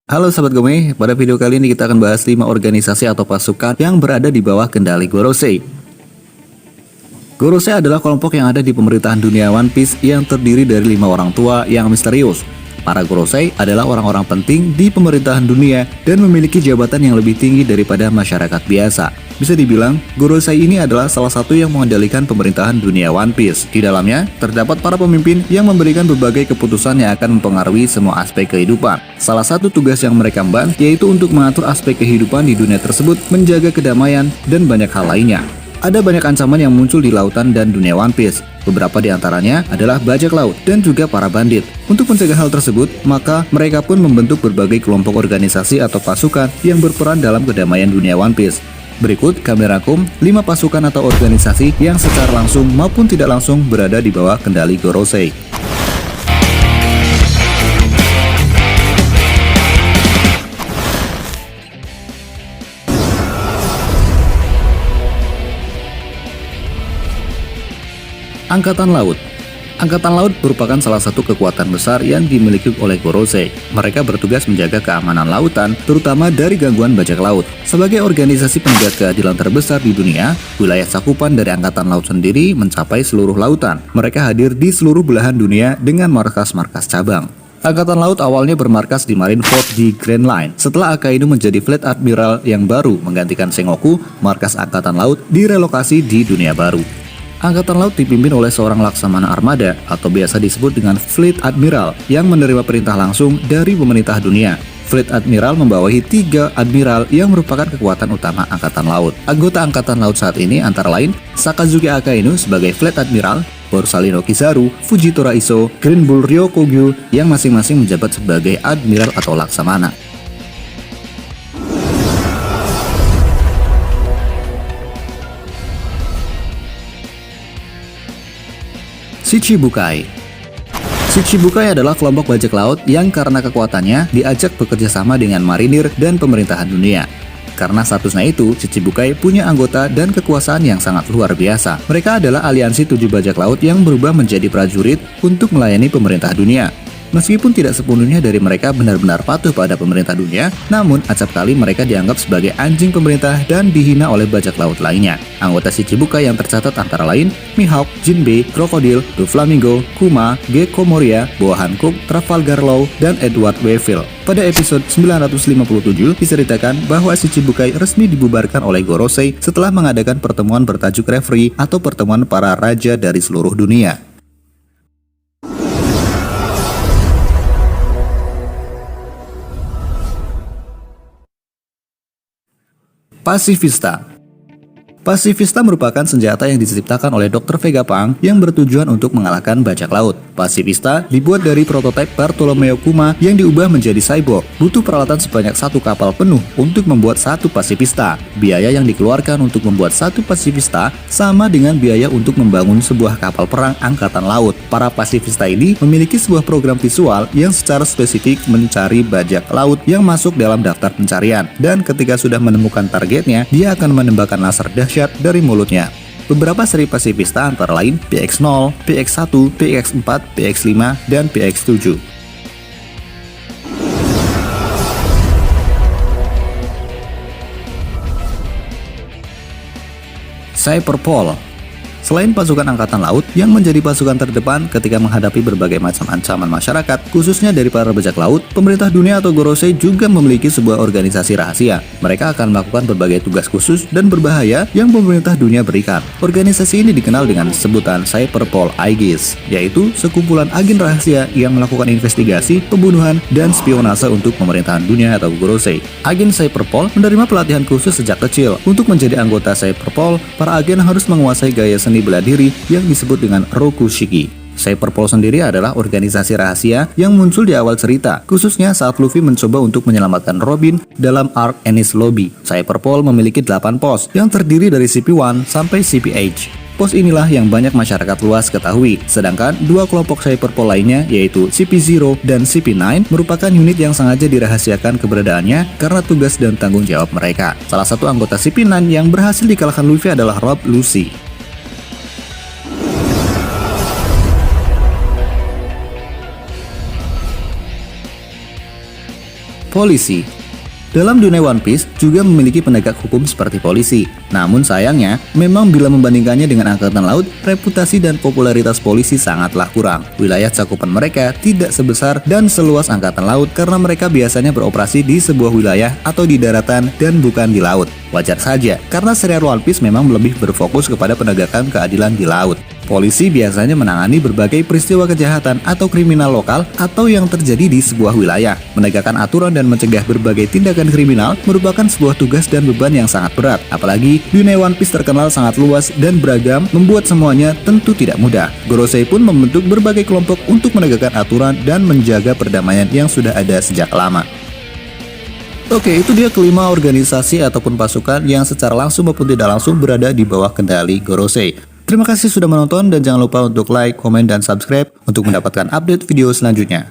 Halo Sobat Gome, pada video kali ini kita akan bahas 5 organisasi atau pasukan yang berada di bawah kendali Gorosei. Gorosei adalah kelompok yang ada di pemerintahan dunia One Piece yang terdiri dari 5 orang tua yang misterius. Para Gorosei adalah orang-orang penting di pemerintahan dunia dan memiliki jabatan yang lebih tinggi daripada masyarakat biasa. Bisa dibilang, Gorosei ini adalah salah satu yang mengendalikan pemerintahan dunia One Piece. Di dalamnya, terdapat para pemimpin yang memberikan berbagai keputusan yang akan mempengaruhi semua aspek kehidupan. Salah satu tugas yang mereka emban yaitu untuk mengatur aspek kehidupan di dunia tersebut, menjaga kedamaian, dan banyak hal lainnya. Ada banyak ancaman yang muncul di lautan dan dunia One Piece. Beberapa di antaranya adalah bajak laut dan juga para bandit. Untuk mencegah hal tersebut, maka mereka pun membentuk berbagai kelompok organisasi atau pasukan yang berperan dalam kedamaian dunia One Piece. Berikut kami rangkum 5 pasukan atau organisasi yang secara langsung maupun tidak langsung berada di bawah kendali Gorosei. Angkatan Laut. Angkatan Laut merupakan salah satu kekuatan besar yang dimiliki oleh Gorosei. Mereka bertugas menjaga keamanan lautan, terutama dari gangguan bajak laut. Sebagai organisasi penegak keadilan terbesar di dunia, wilayah cakupan dari Angkatan Laut sendiri mencapai seluruh lautan. Mereka hadir di seluruh belahan dunia dengan markas-markas cabang. Angkatan Laut awalnya bermarkas di Marineford di Grand Line. Setelah Akainu menjadi Fleet Admiral yang baru menggantikan Sengoku, markas Angkatan Laut direlokasi di dunia baru. Angkatan Laut dipimpin oleh seorang laksamana armada atau biasa disebut dengan Fleet Admiral yang menerima perintah langsung dari pemerintah dunia. Fleet Admiral membawahi 3 admiral yang merupakan kekuatan utama Angkatan Laut. Anggota Angkatan Laut saat ini antara lain Sakazuki Akainu sebagai Fleet Admiral, Borsalino Kizaru, Fujitora Iso, Green Bull Ryokugyu yang masing-masing menjabat sebagai admiral atau laksamana. Shichibukai. Shichibukai adalah kelompok bajak laut yang karena kekuatannya diajak bekerja sama dengan marinir dan pemerintahan dunia. Karena statusnya itu, Shichibukai punya anggota dan kekuasaan yang sangat luar biasa. Mereka adalah aliansi 7 bajak laut yang berubah menjadi prajurit untuk melayani pemerintah dunia. Meskipun tidak sepenuhnya dari mereka benar-benar patuh pada pemerintah dunia, namun acap kali mereka dianggap sebagai anjing pemerintah dan dihina oleh bajak laut lainnya. Anggota Shichibukai yang tercatat antara lain Mihawk, Jinbei, Crocodile, Doflamingo, Kuma, Gecko Moria, Boa Hancock, Trafalgar Law, dan Edward Weevil. Pada episode 957 diceritakan bahwa Shichibukai resmi dibubarkan oleh Gorosei setelah mengadakan pertemuan bertajuk Reverie atau pertemuan para raja dari seluruh dunia. Pasifista. Pasifista merupakan senjata yang diciptakan oleh Dr. Vegapunk yang bertujuan untuk mengalahkan bajak laut. Pasifista dibuat dari prototipe Bartolomeo Kuma yang diubah menjadi cyborg. Butuh peralatan sebanyak 1 kapal penuh untuk membuat 1 pasifista. Biaya yang dikeluarkan untuk membuat 1 pasifista sama dengan biaya untuk membangun sebuah kapal perang angkatan laut. Para pasifista ini memiliki sebuah program visual yang secara spesifik mencari bajak laut yang masuk dalam daftar pencarian. Dan ketika sudah menemukan targetnya, dia akan menembakkan laser dahsyat dari mulutnya. Beberapa seri pasifista antara lain PX-0, PX-1, PX-4, PX-5, dan PX-7. Cyberpol. Selain pasukan angkatan laut yang menjadi pasukan terdepan ketika menghadapi berbagai macam ancaman masyarakat, khususnya dari para bajak laut, pemerintah dunia atau Gorosei juga memiliki sebuah organisasi rahasia. Mereka akan melakukan berbagai tugas khusus dan berbahaya yang pemerintah dunia berikan. Organisasi ini dikenal dengan sebutan Cyberpol Aegis, yaitu sekumpulan agen rahasia yang melakukan investigasi, pembunuhan, dan spionase untuk pemerintahan dunia atau Gorosei. Agen Cyberpol menerima pelatihan khusus sejak kecil. Untuk menjadi anggota Cyberpol, para agen harus menguasai gaya seni bela diri yang disebut dengan Rokushiki. Cyberpol sendiri adalah organisasi rahasia yang muncul di awal cerita, khususnya saat Luffy mencoba untuk menyelamatkan Robin dalam arc Enies Lobby. Cyberpol memiliki 8 pos yang terdiri dari CP1 sampai CPH. Pos inilah yang banyak masyarakat luas ketahui, sedangkan 2 kelompok Cyberpol lainnya yaitu CP0 dan CP9 merupakan unit yang sengaja dirahasiakan keberadaannya karena tugas dan tanggung jawab mereka. Salah satu anggota CP9 yang berhasil dikalahkan Luffy adalah Rob Lucy. polisi. Dalam dunia One Piece juga memiliki penegak hukum seperti polisi. Namun sayangnya, memang bila membandingkannya dengan Angkatan Laut, reputasi dan popularitas polisi sangatlah kurang. Wilayah cakupan mereka tidak sebesar dan seluas Angkatan Laut karena mereka biasanya beroperasi di sebuah wilayah atau di daratan dan bukan di laut. Wajar saja, karena serial One Piece memang lebih berfokus kepada penegakan keadilan di laut. Polisi biasanya menangani berbagai peristiwa kejahatan atau kriminal lokal atau yang terjadi di sebuah wilayah. Menegakkan aturan dan mencegah berbagai tindakan kriminal merupakan sebuah tugas dan beban yang sangat berat. Apalagi dunia One Piece terkenal sangat luas dan beragam, membuat semuanya tentu tidak mudah. Gorosei pun membentuk berbagai kelompok untuk menegakkan aturan dan menjaga perdamaian yang sudah ada sejak lama. Oke, itu dia kelima organisasi ataupun pasukan yang secara langsung maupun tidak langsung berada di bawah kendali Gorosei. Terima kasih sudah menonton dan jangan lupa untuk like, komen, dan subscribe untuk mendapatkan update video selanjutnya.